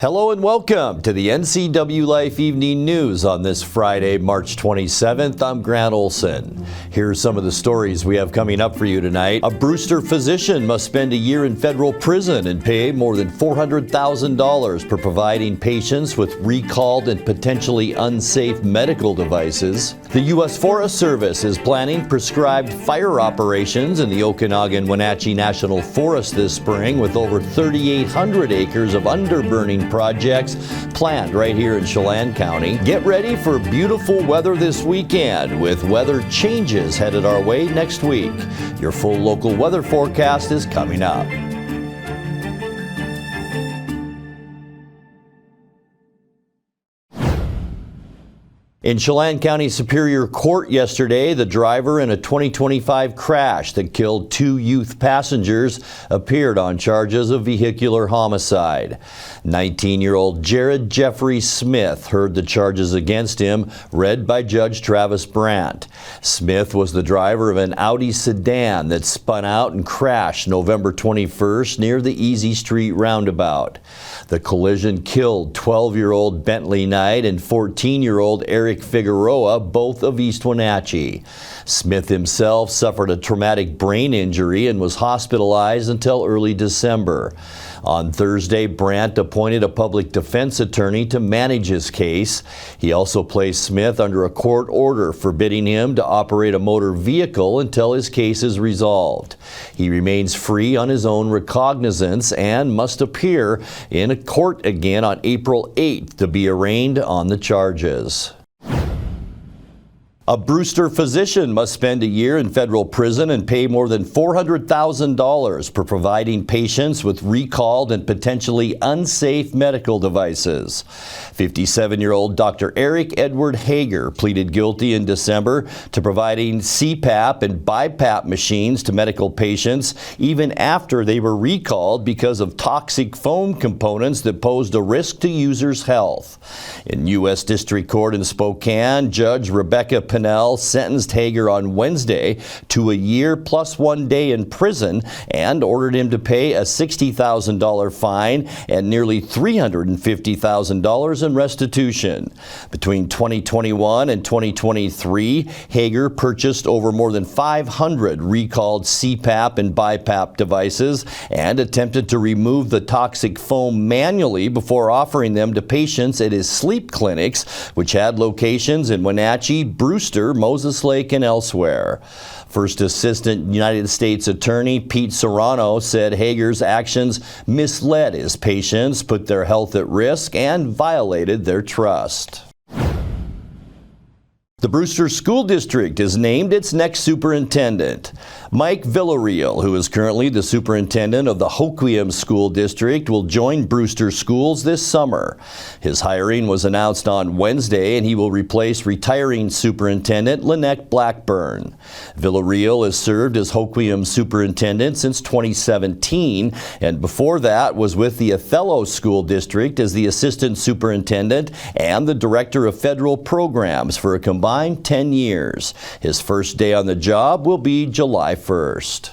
Hello and welcome to the NCWLIFE Evening News on this Friday, March 27th. I'm Grant Olson. Here's some of the stories we have coming up for you tonight. A Brewster physician must spend a year in federal prison and pay more than $400,000 for providing patients with recalled and potentially unsafe medical devices. The U.S. Forest Service is planning prescribed fire operations in the Okanagan-Wenatchee National Forest this spring, with over 3,800 acres of underburning projects planned right here in Chelan County. Get ready for beautiful weather this weekend, with weather changes headed our way next week. Your full local weather forecast is coming up. In Chelan County Superior Court yesterday, the driver in a 2025 crash that killed 2 youth passengers appeared on charges of vehicular homicide. 19-year-old Jared Jeffrey Smith heard the charges against him, read by Judge Travis Brandt. Smith was the driver of an Audi sedan that spun out and crashed November 21st near the Easy Street roundabout. The collision killed 12-year-old Bentley Knight and 14-year-old Eric Figueroa, both of East Wenatchee. Smith himself suffered a traumatic brain injury and was hospitalized until early December. On Thursday, Brandt appointed a public defense attorney to manage his case. He also placed Smith under a court order forbidding him to operate a motor vehicle until his case is resolved. He remains free on his own recognizance and must appear in a court again on April 8th to be arraigned on the charges. A Brewster physician must spend a year in federal prison and pay more than $400,000 for providing patients with recalled and potentially unsafe medical devices. 57-year-old Dr. Eric Edward Hager pleaded guilty in December to providing CPAP and BiPAP machines to medical patients even after they were recalled because of toxic foam components that posed a risk to users' health. In U.S. District Court in Spokane, Judge Rebecca Pinnell sentenced Hager on Wednesday to a year plus 1 day in prison and ordered him to pay a $60,000 fine and nearly $350,000 in restitution. Between 2021 and 2023, Hager purchased over more than 500 recalled CPAP and BiPAP devices and attempted to remove the toxic foam manually before offering them to patients at his sleep clinics, which had locations in Wenatchee, Brewster, Moses Lake, and elsewhere. First Assistant United States Attorney Pete Serrano said Hager's actions misled his patients, put their health at risk, and violated their trust. The Brewster School District has named its next superintendent. Mike Villarreal, who is currently the superintendent of the Hoquiam School District, will join Brewster Schools this summer. His hiring was announced on Wednesday, and he will replace retiring superintendent Lynette Blackburn. Villarreal has served as Hoquiam superintendent since 2017, and before that was with the Othello School District as the assistant superintendent and the director of federal programs for a combined 10 years. His first day on the job will be July 1st.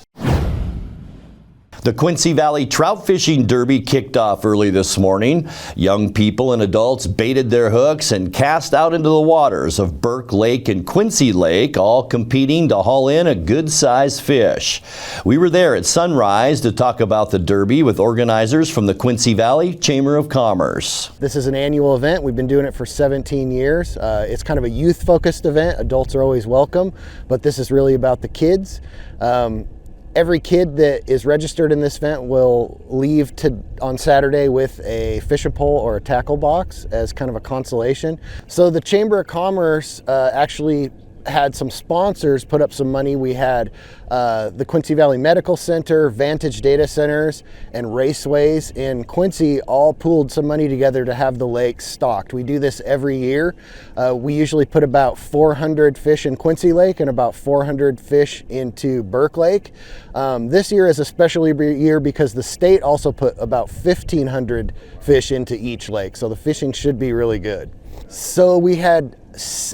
The Quincy Valley Trout Fishing Derby kicked off early this morning. Young people and adults baited their hooks and cast out into the waters of Burke Lake and Quincy Lake, all competing to haul in a good-sized fish. We were there at sunrise to talk about the Derby with organizers from the Quincy Valley Chamber of Commerce. This is an annual event. We've been doing it for 17 years. It's kind of a youth-focused event. Adults are always welcome, but this is really about the kids. Every kid that is registered in this event will leave on Saturday with a fishing pole or a tackle box as kind of a consolation. So the Chamber of Commerce actually had some sponsors put up some money. We had the Quincy Valley Medical Center, Vantage Data Centers, and Raceways in Quincy all pooled some money together to have the lake stocked. We do this every year. We usually put about 400 fish in Quincy Lake and about 400 fish into Burke Lake. This year is a special year because the state also put about 1,500 fish into each lake, so the fishing should be really good. So we had,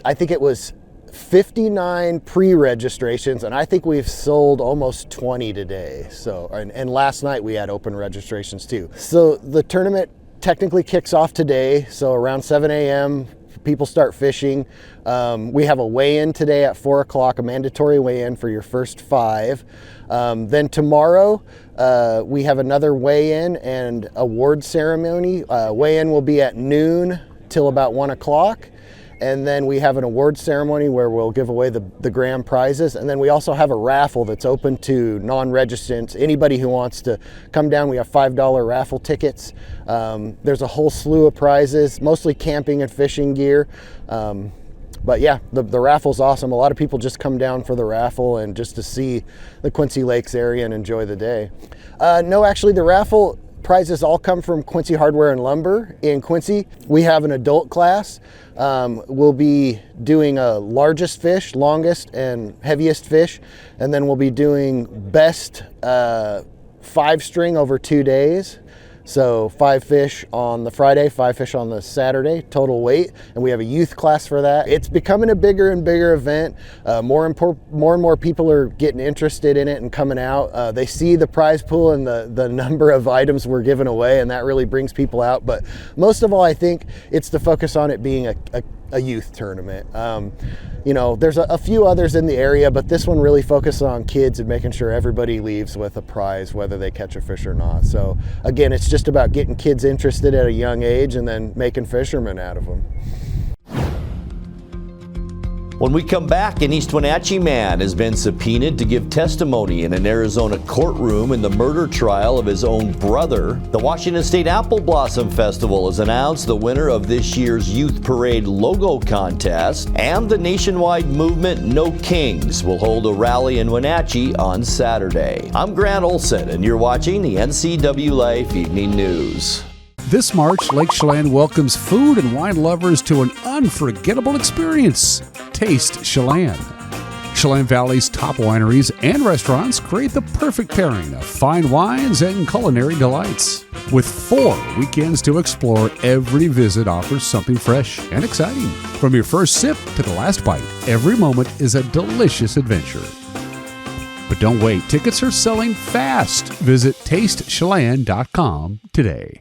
I think it was 59 pre-registrations, and I think we've sold almost 20 today. So, and last night we had open registrations too. So the tournament technically kicks off today, so around 7 a.m. people start fishing. We have a weigh-in today at 4 o'clock, a mandatory weigh-in for your first 5. Then tomorrow we have another weigh-in and award ceremony. Weigh-in will be at noon till about 1 o'clock. And then we have an award ceremony where we'll give away the grand prizes. And then we also have a raffle that's open to non-registrants. Anybody who wants to come down, we have $5 raffle tickets. There's a whole slew of prizes, mostly camping and fishing gear. But yeah, the raffle's awesome. A lot of people just come down for the raffle and just to see the Quincy Lakes area and enjoy the day. No, actually the raffle prizes all come from Quincy Hardware and Lumber in Quincy. We have an adult class. We'll be doing a largest fish, longest and heaviest fish, and then we'll be doing best 5-string over 2 days. So 5 fish on the Friday, 5 fish on the Saturday, total weight, and we have a youth class for that. It's becoming a bigger and bigger event. More and more people are getting interested in it and coming out. They see the prize pool and the number of items we're giving away, and that really brings people out. But most of all, I think it's the focus on it being a youth tournament. You know, there's a few others in the area, but this one really focuses on kids and making sure everybody leaves with a prize, whether they catch a fish or not. So again, it's just about getting kids interested at a young age and then making fishermen out of them. When we come back, an East Wenatchee man has been subpoenaed to give testimony in an Arizona courtroom in the murder trial of his own brother. The Washington State Apple Blossom Festival has announced the winner of this year's Youth Parade logo contest, and the nationwide movement No Kings will hold a rally in Wenatchee on Saturday. I'm Grant Olson, and you're watching the NCWLIFE Evening News. This March, Lake Chelan welcomes food and wine lovers to an unforgettable experience. Taste Chelan. Chelan Valley's top wineries and restaurants create the perfect pairing of fine wines and culinary delights. With 4 weekends to explore, every visit offers something fresh and exciting. From your first sip to the last bite, every moment is a delicious adventure. But don't wait, tickets are selling fast. Visit tastechelan.com today.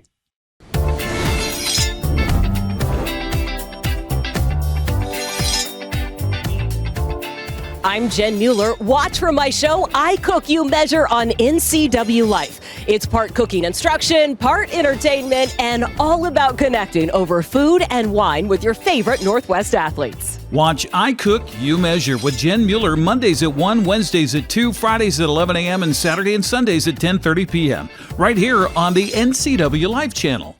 I'm Jen Mueller. Watch for my show, I Cook, You Measure on NCWLIFE. It's part cooking instruction, part entertainment, and all about connecting over food and wine with your favorite Northwest athletes. Watch I Cook, You Measure with Jen Mueller Mondays at 1, Wednesdays at 2, Fridays at 11 a.m., and Saturday and Sundays at 10:30 p.m. right here on the NCWLIFE channel.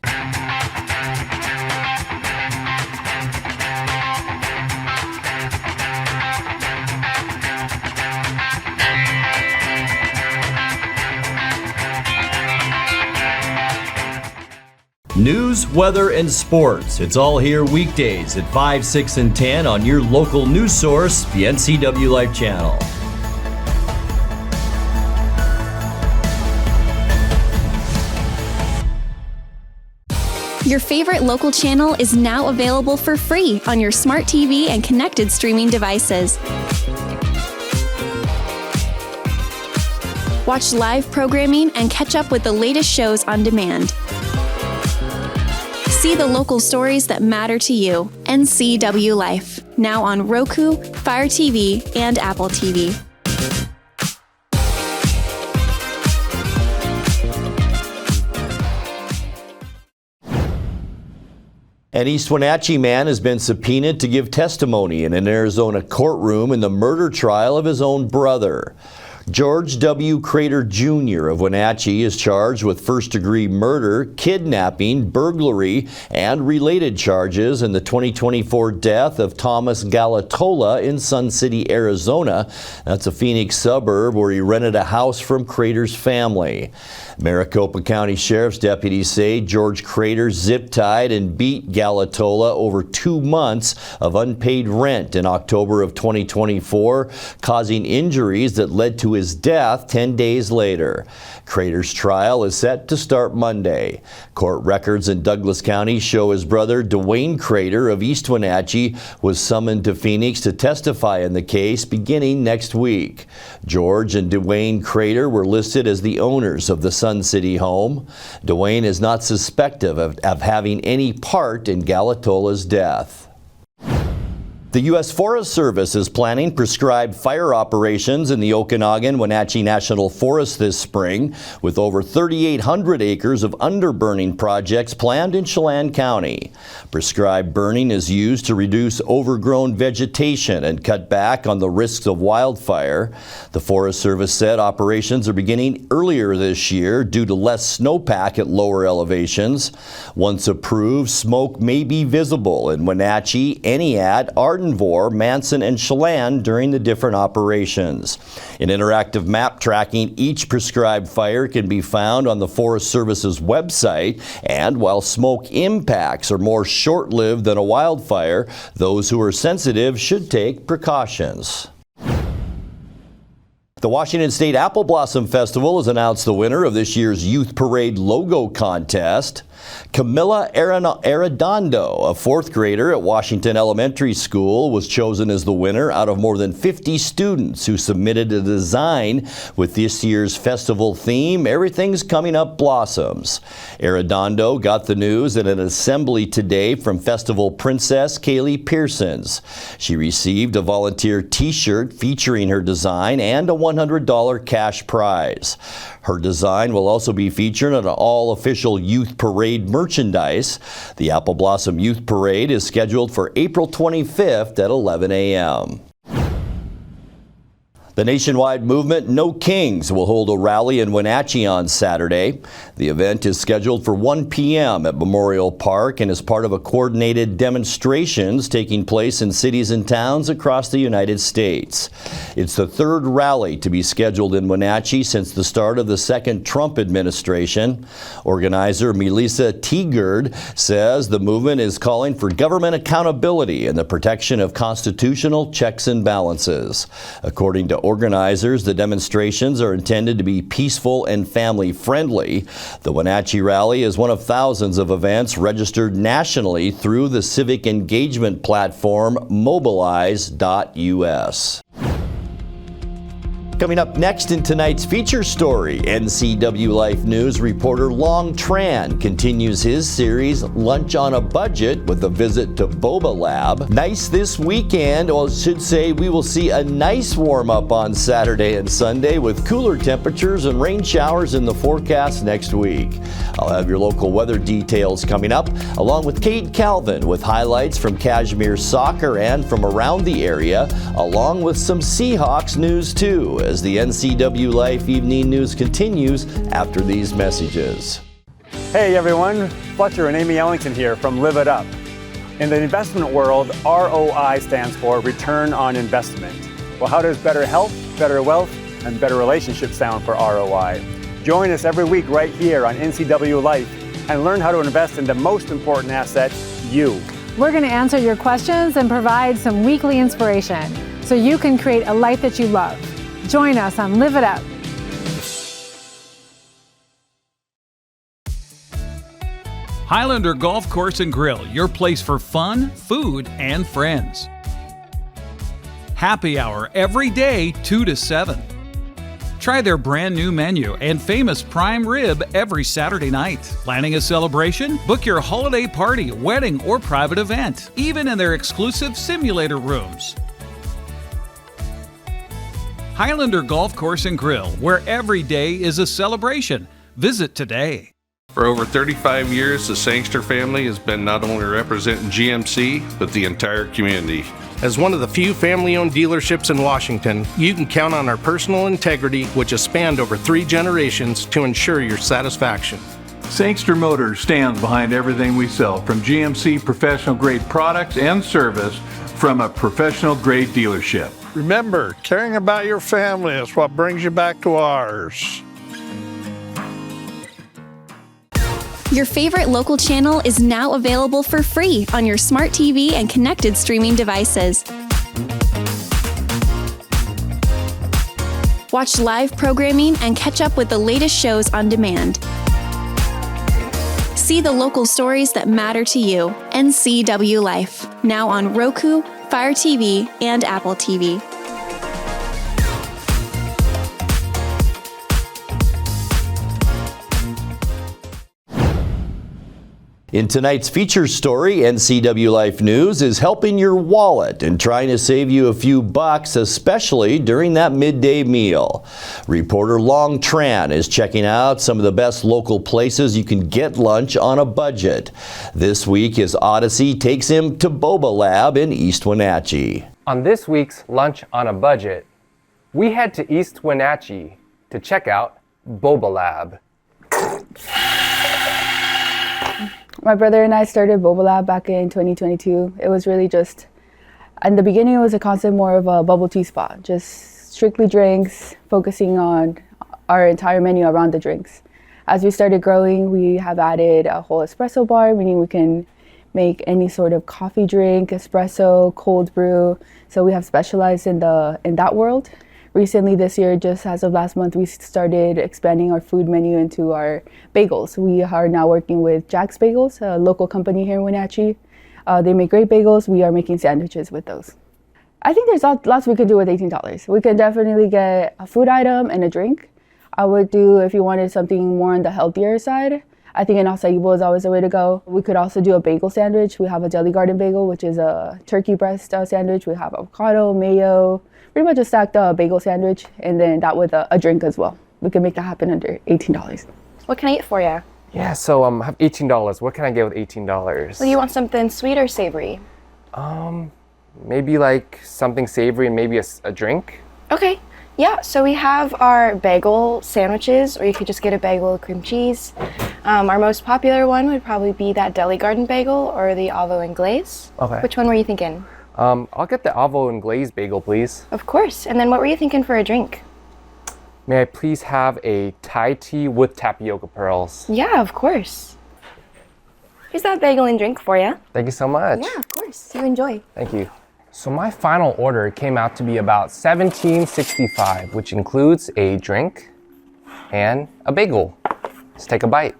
News, weather, and sports. It's all here weekdays at 5, 6, and 10 on your local news source, the NCWLIFE channel. Your favorite local channel is now available for free on your smart TV and connected streaming devices. Watch live programming and catch up with the latest shows on demand. See the local stories that matter to you. NCWLIFE, now on Roku, Fire TV, and Apple TV. An East Wenatchee man has been subpoenaed to give testimony in an Arizona courtroom in the murder trial of his own brother. George W. Crater Jr. of Wenatchee is charged with first-degree murder, kidnapping, burglary, and related charges in the 2024 death of Thomas Galatola in Sun City, Arizona. That's a Phoenix suburb where he rented a house from Crater's family. Maricopa County Sheriff's deputies say George Crater zip-tied and beat Galatola over 2 months of unpaid rent in October of 2024, causing injuries that led to his his death 10 days later. Crater's trial is set to start Monday. Court records in Douglas County show his brother Dwayne Crater of East Wenatchee was summoned to Phoenix to testify in the case beginning next week. George and Dwayne Crater were listed as the owners of the Sun City home. Dwayne is not suspected of having any part in Galatola's death. The U.S. Forest Service is planning prescribed fire operations in the Okanagan-Wenatchee National Forest this spring, with over 3,800 acres of underburning projects planned in Chelan County. Prescribed burning is used to reduce overgrown vegetation and cut back on the risks of wildfire. The Forest Service said operations are beginning earlier this year due to less snowpack at lower elevations. Once approved, smoke may be visible in Wenatchee, Eniat, Ardenvor, Manson, and Chelan during the different operations. An interactive map tracking each prescribed fire can be found on the Forest Service's website, and while smoke impacts are more short-lived than a wildfire, those who are sensitive should take precautions. The Washington State Apple Blossom Festival has announced the winner of this year's Youth Parade logo contest. Camilla Arredondo, a fourth grader at Washington Elementary School, was chosen as the winner out of more than 50 students who submitted a design with this year's festival theme, Everything's Coming Up Blossoms. Arredondo got the news at an assembly today from festival princess Kaylee Pearsons. She received a volunteer t-shirt featuring her design and a $100 cash prize. Her design will also be featured on all official Youth Parade merchandise. The Apple Blossom Youth Parade is scheduled for April 25th at 11 a.m. The nationwide movement No Kings will hold a rally in Wenatchee on Saturday. The event is scheduled for 1 p.m. at Memorial Park and is part of a coordinated demonstrations taking place in cities and towns across the United States. It's the third rally to be scheduled in Wenatchee since the start of the second Trump administration. Organizer Melissa Teagard says the movement is calling for government accountability and the protection of constitutional checks and balances. According to organizers, the demonstrations are intended to be peaceful and family-friendly. The Wenatchee Rally is one of thousands of events registered nationally through the civic engagement platform mobilize.us. Coming up next in tonight's feature story, NCWLIFE News reporter Long Tran continues his series Lunch on a Budget with a visit to Boba Lab. Nice this weekend, or I should say we will see a nice warm-up on Saturday and Sunday with cooler temperatures and rain showers in the forecast next week. I'll have your local weather details coming up, along with Kate Calvin with highlights from Kashmir soccer and from around the area, along with some Seahawks news too, as the NCWLIFE Evening News continues after these messages. Hey everyone, Fletcher and Amy Ellington here from Live It Up. In the investment world, ROI stands for Return on Investment. Well, how does better health, better wealth, and better relationships sound for ROI? Join us every week right here on NCWLIFE and learn how to invest in the most important asset, you. We're going to answer your questions and provide some weekly inspiration so you can create a life that you love. Join us on Live It Up. Highlander Golf Course and Grill, your place for fun, food, and friends. Happy hour every day, 2 to 7. Try their brand new menu and famous prime rib every Saturday night. Planning a celebration? Book your holiday party, wedding, or private event, even in their exclusive simulator rooms. Highlander Golf Course and Grill, where every day is a celebration. Visit today. For over 35 years, the Sangster family has been not only representing GMC, but the entire community. As one of the few family-owned dealerships in Washington, you can count on our personal integrity, which has spanned over 3 generations, to ensure your satisfaction. Sangster Motors stands behind everything we sell, from GMC professional-grade products and service from a professional-grade dealership. Remember, caring about your family is what brings you back to ours. Your favorite local channel is now available for free on your smart TV and connected streaming devices. Watch live programming and catch up with the latest shows on demand. See the local stories that matter to you. NCW Life, now on Roku, Fire TV, and Apple TV. In tonight's feature story, NCW Life News is helping your wallet and trying to save you a few bucks, especially during that midday meal. Reporter Long Tran is checking out some of the best local places you can get lunch on a budget. This week, his odyssey takes him to Boba Lab in East Wenatchee. On this week's Lunch on a Budget, we head to East Wenatchee to check out Boba Lab. My brother and I started Boba Lab back in 2022. It was really just, in the beginning, it was a concept more of a bubble tea spot, just strictly drinks, focusing on our entire menu around the drinks. As we started growing, we have added a whole espresso bar, meaning we can make any sort of coffee drink, espresso, cold brew. So we have specialized in that world. Recently this year, just as of last month, we started expanding our food menu into our bagels. We are now working with Jack's Bagels, a local company here in Wenatchee. They make great bagels. We are making sandwiches with those. I think there's lots we could do with $18. We can definitely get a food item and a drink. I would do, if you wanted something more on the healthier side, I think an acai bowl is always the way to go. We could also do a bagel sandwich. We have a Deli Garden bagel, which is a turkey breast sandwich. We have avocado, mayo, pretty much a stacked bagel sandwich, and then that with a drink as well. We can make that happen under $18. What can I get for you? Yeah, so I have $18. What can I get with $18? Well, do you want something sweet or savory? Maybe like something savory and maybe a drink. Okay. Yeah, so we have our bagel sandwiches, or you could just get a bagel with cream cheese. Our most popular one would probably be that Deli Garden bagel or the avo and glaze. Okay. Which one were you thinking? I'll get the avo and glaze bagel, please. Of course. And then what were you thinking for a drink? May I please have a Thai tea with tapioca pearls? Yeah, of course. Here's that bagel and drink for you. Thank you so much. Yeah, of course. You enjoy. Thank you. So my final order came out to be about $17.65, which includes a drink and a bagel. Let's take a bite.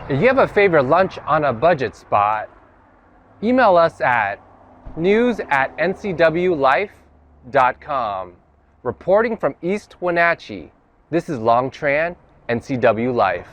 If you have a favorite lunch on a budget spot, email us at news@ncwlife.com. Reporting from East Wenatchee, this is Long Tran, NCW Life.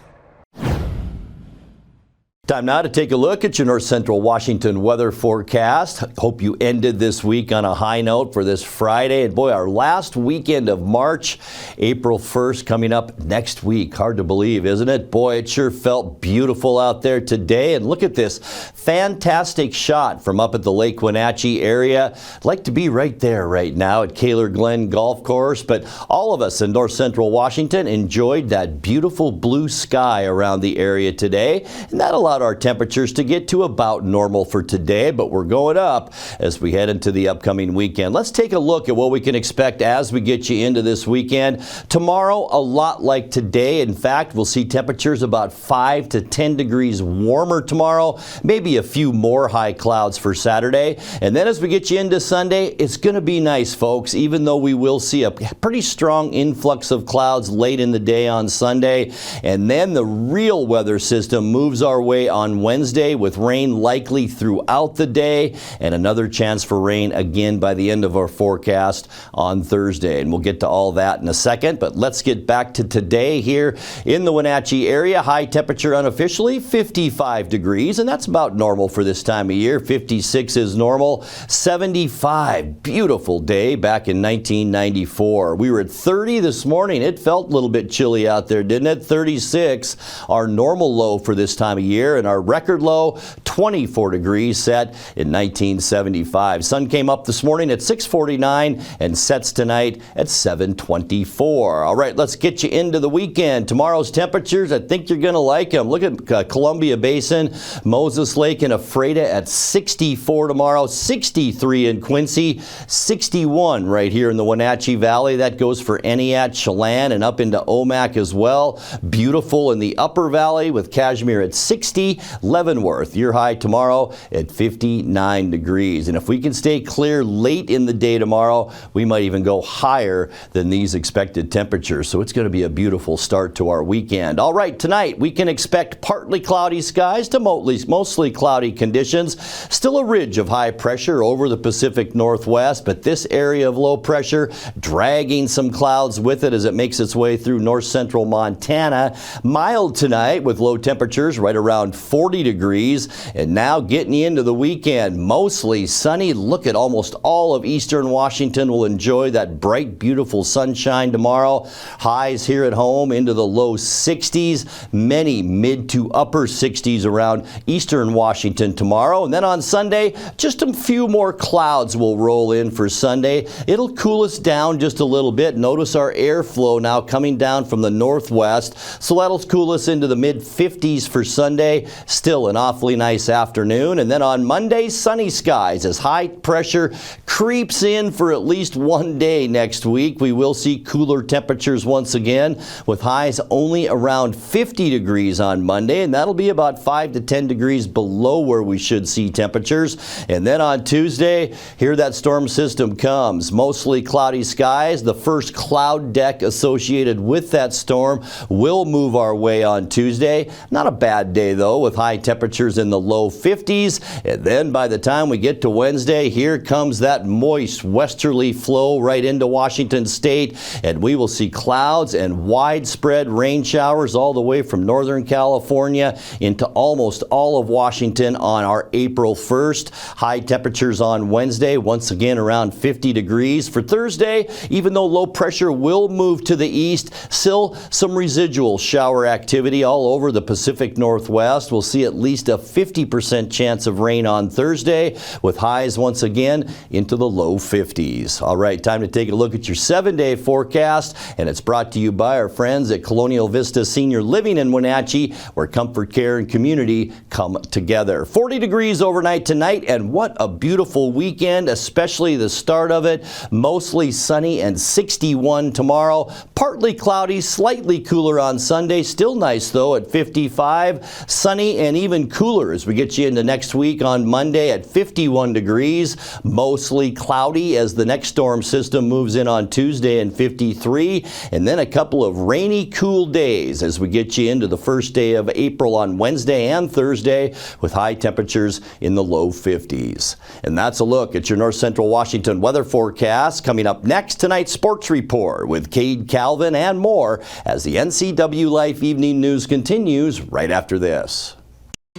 Time now to take a look at your North Central Washington weather forecast. Hope you ended this week on a high note for this Friday. And boy, our last weekend of March, April 1st, coming up next week. Hard to believe, isn't it? Boy, it sure felt beautiful out there today. And look at this fantastic shot from up at the Lake Wenatchee area. I'd like to be right there right now at Kaler Glen Golf Course. But all of us in North Central Washington enjoyed that beautiful blue sky around the area today. And that allowed our temperatures to get to about normal for today, but we're going up as we head into the upcoming weekend. Let's take a look at what we can expect as we get you into this weekend. Tomorrow, a lot like today. In fact, we'll see temperatures about 5 to 10 degrees warmer tomorrow, maybe a few more high clouds for Saturday. And then as we get you into Sunday, it's going to be nice, folks, even though we will see a pretty strong influx of clouds late in the day on Sunday. And then the real weather system moves our way on Wednesday with rain likely throughout the day and another chance for rain again by the end of our forecast on Thursday. And we'll get to all that in a second, but let's get back to today here in the Wenatchee area. High temperature unofficially 55 degrees, and that's about normal for this time of year. 56 is normal. 75, beautiful day back in 1994. We were at 30 this morning. It felt a little bit chilly out there, didn't it? 36, our normal low for this time of year, and our record low, 24 degrees, set in 1975. Sun came up this morning at 6:49 and sets tonight at 7:24. All right, let's get you into the weekend. Tomorrow's temperatures, I think you're going to like them. Look at Columbia Basin, Moses Lake and Ephrata at 64 tomorrow, 63 in Quincy, 61 right here in the Wenatchee Valley. That goes for Eniat, Chelan, and up into Omak as well. Beautiful in the Upper Valley with Cashmere at 60. Leavenworth, your high high tomorrow at 59 degrees. And if we can stay clear late in the day tomorrow, we might even go higher than these expected temperatures. So it's going to be a beautiful start to our weekend. All right, tonight we can expect partly cloudy skies to mostly cloudy conditions. Still a ridge of high pressure over the Pacific Northwest, but this area of low pressure dragging some clouds with it as it makes its way through north central Montana. Mild tonight with low temperatures right around 40 degrees. And now getting into the weekend, mostly sunny. Look at almost all of eastern Washington will enjoy that bright, beautiful sunshine tomorrow. Highs here at home into the low 60s, many mid to upper 60s around eastern Washington tomorrow. And then on Sunday, just a few more clouds will roll in for Sunday. It'll cool us down just a little bit. Notice our airflow now coming down from the northwest, so that'll cool us into the mid 50s for Sunday. Still an awfully nice afternoon. And then on Monday, sunny skies as high pressure creeps in for at least one day next week. We will see cooler temperatures once again with highs only around 50 degrees on Monday, and that'll be about 5 to 10 degrees below where we should see temperatures. And then on Tuesday, here that storm system comes. Mostly cloudy skies. The first cloud deck associated with that storm will move our way on Tuesday. Not a bad day though, with high temperatures in the low 50s. And then by the time we get to Wednesday, here comes that moist westerly flow right into Washington state, and we will see clouds and widespread rain showers all the way from Northern California into almost all of Washington on our April 1st. High temperatures on Wednesday, once again around 50 degrees. For Thursday, even though low pressure will move to the east, still some residual shower activity all over the Pacific Northwest. We'll see at least a 50% chance of rain on Thursday, with highs once again into the low 50s. All right, time to take a look at your 7-day forecast, and it's brought to you by our friends at Colonial Vista Senior Living in Wenatchee, where comfort, care, and community come together. 40 degrees overnight tonight, and what a beautiful weekend, especially the start of it. Mostly sunny and 61 tomorrow. Partly cloudy, slightly cooler on Sunday. Still nice though at 55. Sunny and even cooler as we get you into next week on Monday at 51 degrees. Mostly cloudy as the next storm system moves in on Tuesday and 53. And then a couple of rainy, cool days as we get you into the first day of April on Wednesday and Thursday with high temperatures in the low 50s. And that's a look at your North Central Washington weather forecast. Coming up next, tonight's sports report with Cade Calvin and more as the NCWLIFE Evening News continues right after this.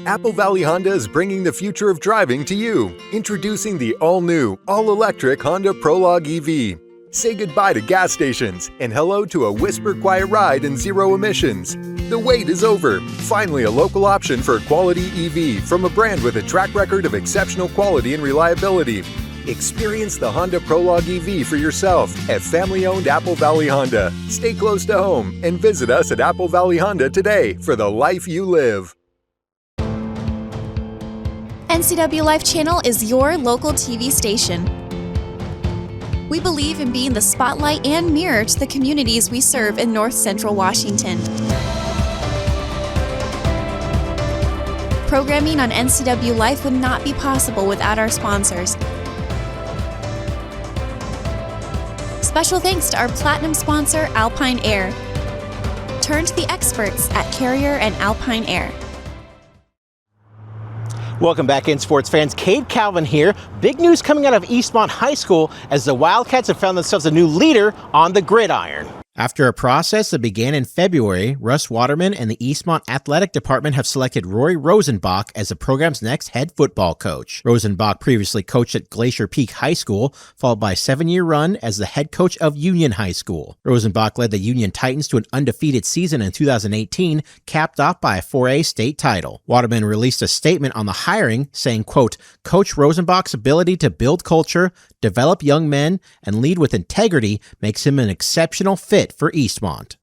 Apple Valley Honda is bringing the future of driving to you. Introducing the all-new, all-electric Honda Prologue EV. Say goodbye to gas stations and hello to a whisper-quiet ride and zero emissions. The wait is over. Finally, a local option for a quality EV from a brand with a track record of exceptional quality and reliability. Experience the Honda Prologue EV for yourself at family-owned Apple Valley Honda. Stay close to home and visit us at Apple Valley Honda today for the life you live. NCWLIFE Channel is your local TV station. We believe in being the spotlight and mirror to the communities we serve in North Central Washington. Programming on NCWLIFE would not be possible without our sponsors. Special thanks to our platinum sponsor, Alpine Air. Turn to the experts at Carrier and Alpine Air. Welcome back in, sports fans. Cade Calvin here. Big news coming out of Eastmont High School as the Wildcats have found themselves a new leader on the gridiron. After a process that began in February, Russ Waterman and the Eastmont Athletic Department have selected Rory Rosenbach as the program's next head football coach. Rosenbach previously coached at Glacier Peak High School, followed by a 7-year run as the head coach of Union High School. Rosenbach led the Union Titans to an undefeated season in 2018, capped off by a 4A state title. Waterman released a statement on the hiring saying, quote, Coach Rosenbach's ability to build culture, develop young men, and lead with integrity makes him an exceptional fit for Eastmont.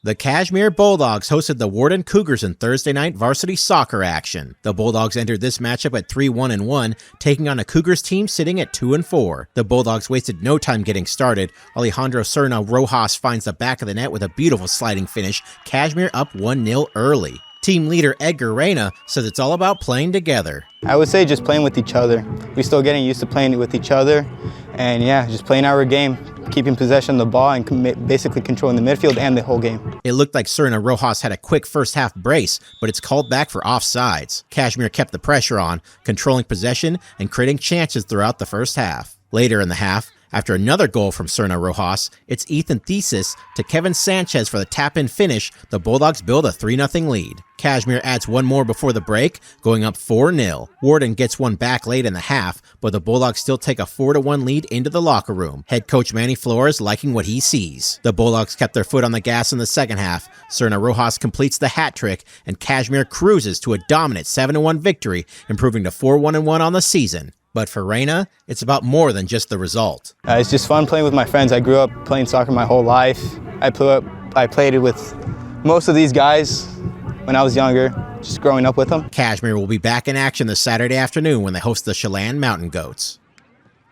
The Cashmere Bulldogs hosted the Warden Cougars in Thursday night varsity soccer action. The Bulldogs entered this matchup at 3-1-1, taking on a Cougars team sitting at 2-4. The Bulldogs wasted no time getting started. Alejandro Serna Rojas finds the back of the net with a beautiful sliding finish. Cashmere up 1-0 early. Team leader Edgar Reyna says it's all about playing together. I would say just playing with each other. We're still getting used to playing with each other, and yeah, just playing our game, keeping possession of the ball and basically controlling the midfield and the whole game. It looked like Serna Rojas had a quick first half brace, but it's called back for offsides. Kashmir kept the pressure on, controlling possession and creating chances throughout the first half. Later in the half, after another goal from Serna Rojas, it's Ethan Thesis to Kevin Sanchez for the tap-in finish. The Bulldogs build a 3-0 lead. Kashmir adds one more before the break, going up 4-0. Warden gets one back late in the half, but the Bulldogs still take a 4-1 lead into the locker room. Head coach Manny Flores liking what he sees. The Bulldogs kept their foot on the gas in the second half. Serna Rojas completes the hat trick, and Kashmir cruises to a dominant 7-1 victory, improving to 4-1-1 on the season. But for Reyna, it's about more than just the result. It's just fun playing with my friends. I grew up playing soccer my whole life. I played it with most of these guys when I was younger, just growing up with them. Kashmir will be back in action this Saturday afternoon when they host the Chelan Mountain Goats.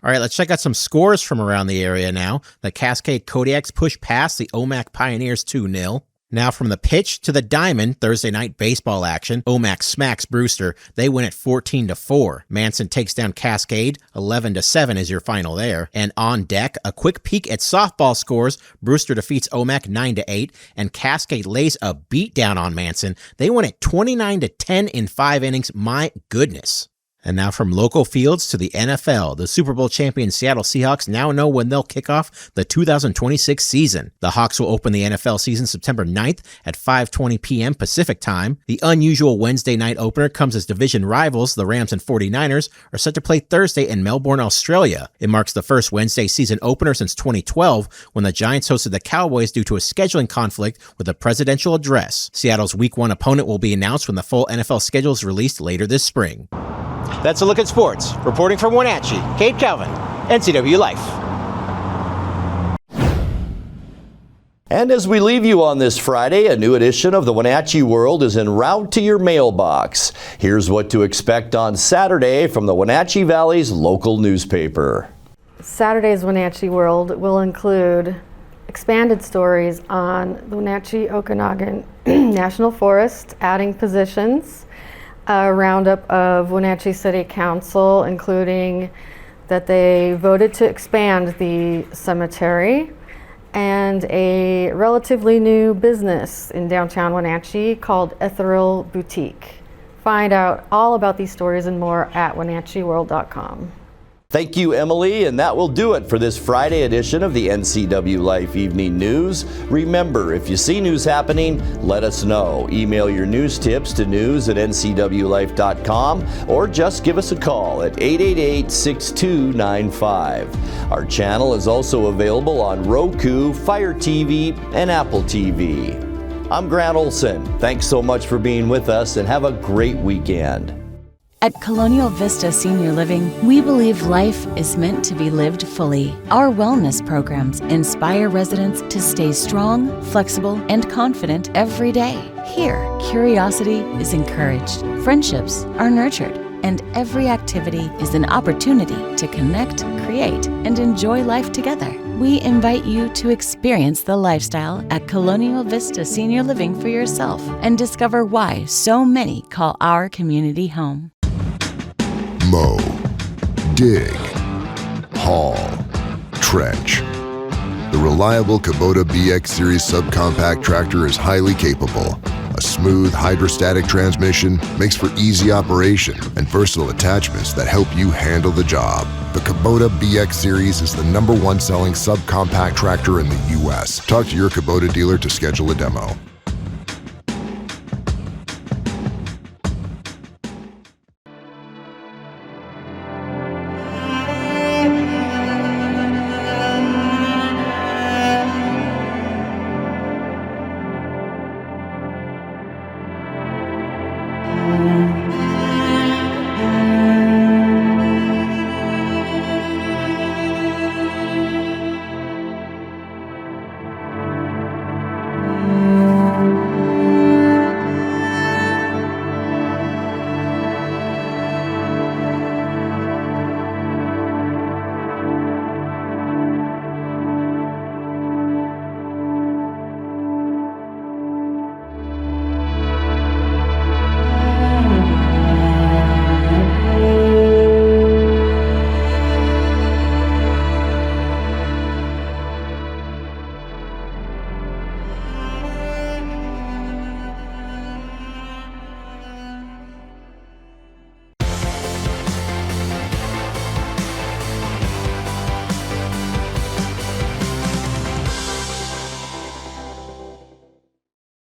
All right, let's check out some scores from around the area now. The Cascade Kodiaks push past the Omak Pioneers 2-0. Now from the pitch to the diamond, Thursday night baseball action. Omak smacks Brewster. They win at 14-4. Manson takes down Cascade. 11-7 is your final there. And on deck, a quick peek at softball scores. Brewster defeats Omak 9-8, and Cascade lays a beat down on Manson. They win at 29-10 in 5 innings. My goodness. And now from local fields to the NFL, the Super Bowl champion Seattle Seahawks now know when they'll kick off the 2026 season. The Hawks will open the NFL season September 9th at 5:20 p.m. Pacific time. The unusual Wednesday night opener comes as division rivals, the Rams and 49ers, are set to play Thursday in Melbourne, Australia. It marks the first Wednesday season opener since 2012, when the Giants hosted the Cowboys due to a scheduling conflict with a presidential address. Seattle's Week 1 opponent will be announced when the full NFL schedule is released later this spring. That's a look at sports. Reporting from Wenatchee, Kate Calvin, NCW Life. And as we leave you on this Friday, a new edition of the Wenatchee World is en route to your mailbox. Here's what to expect on Saturday from the Wenatchee Valley's local newspaper. Saturday's Wenatchee World will include expanded stories on the Wenatchee Okanagan National Forest, adding positions, a roundup of Wenatchee City Council, including that they voted to expand the cemetery, and a relatively new business in downtown Wenatchee called Ethereal Boutique. Find out all about these stories and more at WenatcheeWorld.com. Thank you, Emily, and that will do it for this Friday edition of the NCW Life Evening News. Remember, if you see news happening, let us know. Email your news tips to news@ncwlife.com or just give us a call at 888-6295. Our channel is also available on Roku, Fire TV, and Apple TV. I'm Grant Olson. Thanks so much for being with us, and have a great weekend. At Colonial Vista Senior Living, we believe life is meant to be lived fully. Our wellness programs inspire residents to stay strong, flexible, and confident every day. Here, curiosity is encouraged, friendships are nurtured, and every activity is an opportunity to connect, create, and enjoy life together. We invite you to experience the lifestyle at Colonial Vista Senior Living for yourself and discover why so many call our community home. Mow, dig, haul, trench. The reliable Kubota BX Series subcompact tractor is highly capable. A smooth hydrostatic transmission makes for easy operation and versatile attachments that help you handle the job. The Kubota BX Series is the #1 selling subcompact tractor in the U.S. Talk to your Kubota dealer to schedule a demo.